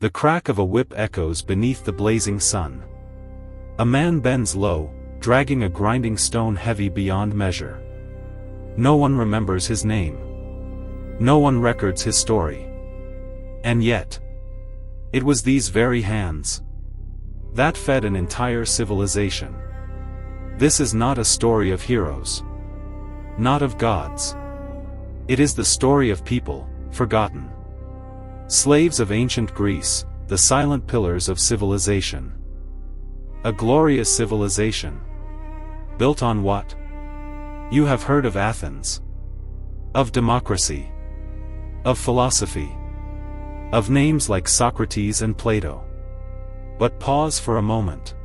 The crack of a whip echoes beneath the blazing sun. A man bends low, dragging a grinding stone heavy beyond measure. No one remembers his name. No one records his story. And yet, it was these very hands that fed an entire civilization. This is not a story of heroes. Not of gods. It is the story of people, forgotten. Slaves of ancient Greece, the silent pillars of civilization. A glorious civilization. Built on what? You have heard of Athens. Of democracy. Of philosophy. Of names like Socrates and Plato. But pause for a moment.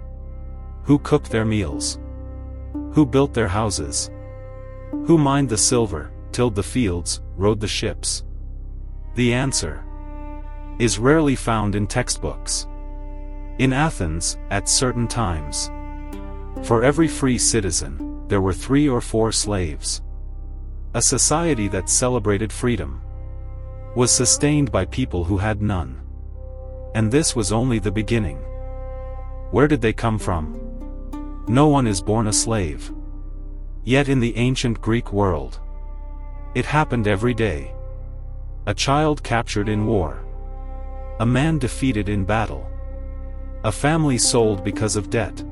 Who cooked their meals? Who built their houses? Who mined the silver, tilled the fields, rowed the ships? The answer is rarely found in textbooks. In Athens, at certain times, for every free citizen, there were 3 or 4 slaves. A society that celebrated freedom was sustained by people who had none. And this was only the beginning. Where did they come from? No one is born a slave. Yet in the ancient Greek world, it happened every day. A child captured in war. A man defeated in battle. A family sold because of debt.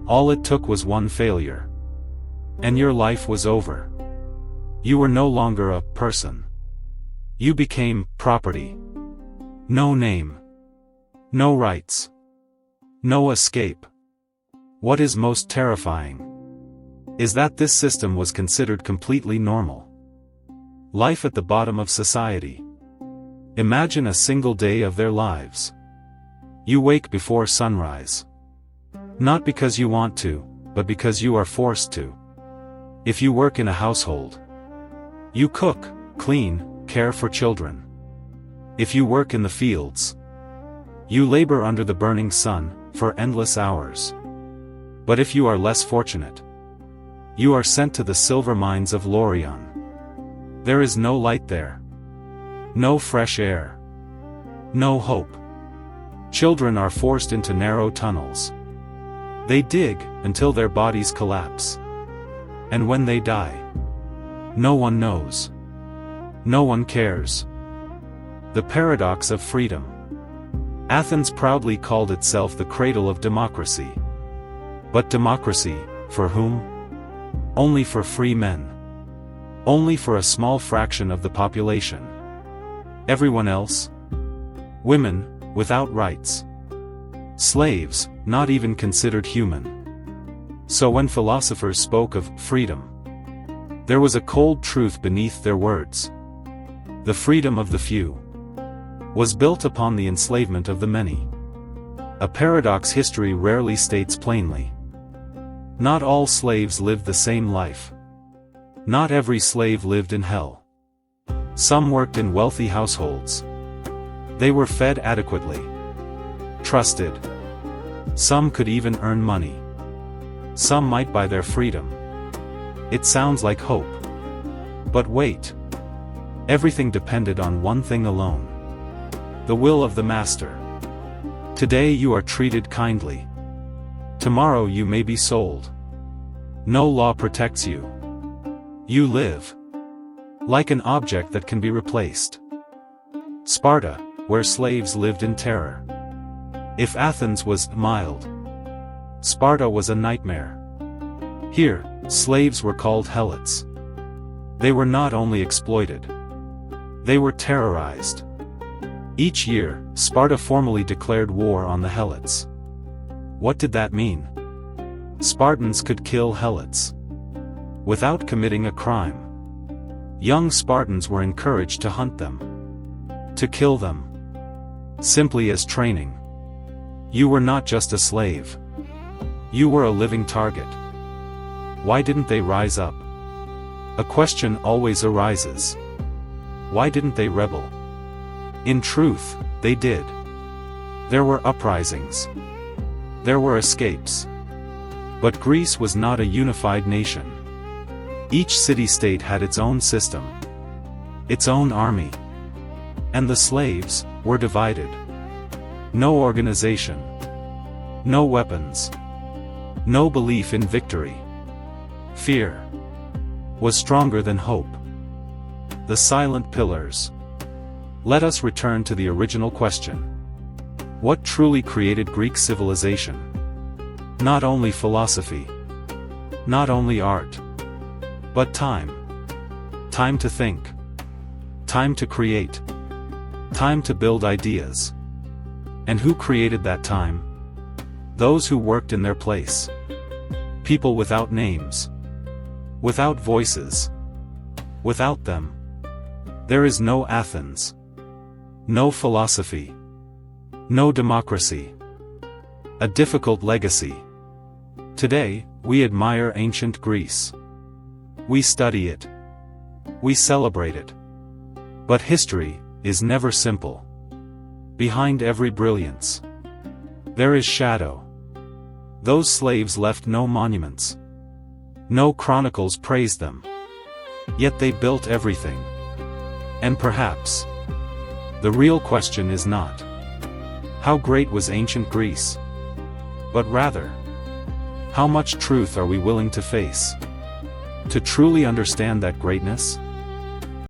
All it took was one failure. And your life was over. You were no longer a person. You became property. No name. No rights. No escape. What is most terrifying is that this system was considered completely normal. Life at the bottom of society. Imagine a single day of their lives. You wake before sunrise. Not because you want to, but because you are forced to. If you work in a household, you cook, clean, care for children. If you work in the fields, you labor under the burning sun, for endless hours. But if you are less fortunate, you are sent to the silver mines of Lorient. There is no light there. No fresh air. No hope. Children are forced into narrow tunnels. They dig until their bodies collapse. And when they die, no one knows. No one cares. The paradox of freedom. Athens proudly called itself the cradle of democracy. But democracy, for whom? Only for free men. Only for a small fraction of the population. Everyone else? Women, without rights. Slaves, not even considered human. So when philosophers spoke of freedom, there was a cold truth beneath their words. The freedom of the few was built upon the enslavement of the many. A paradox history rarely states plainly. Not all slaves lived the same life. Not every slave lived in hell. Some worked in wealthy households. They were fed adequately. Trusted. Some could even earn money. Some might buy their freedom. It sounds like hope. But wait. Everything depended on one thing alone. The will of the master. Today you are treated kindly. Tomorrow you may be sold. No law protects you. You live like an object that can be replaced. Sparta, where slaves lived in terror. If Athens was mild, Sparta was a nightmare. Here, slaves were called helots. They were not only exploited, they were terrorized. Each year, Sparta formally declared war on the helots. What did that mean? Spartans could kill helots without committing a crime. Young Spartans were encouraged to hunt them, to kill them, simply as training. You were not just a slave. You were a living target. Why didn't they rise up? A question always arises. Why didn't they rebel? In truth, they did. There were uprisings. There were escapes. But Greece was not a unified nation. Each city-state had its own system, its own army. And the slaves were divided. No organization. No weapons. No belief in victory. Fear was stronger than hope. The silent pillars. Let us return to the original question. What truly created Greek civilization? Not only philosophy. Not only art. But time. Time to think. Time to create. Time to build ideas. And who created that time? Those who worked in their place. People without names. Without voices. Without them, there is no Athens. No philosophy. No democracy. A difficult legacy. Today, we admire ancient Greece. We study it. We celebrate it. But history is never simple. Behind every brilliance, there is shadow. Those slaves left no monuments. No chronicles praised them. Yet they built everything. And perhaps, the real question is not, how great was ancient Greece? But rather, how much truth are we willing to face to truly understand that greatness?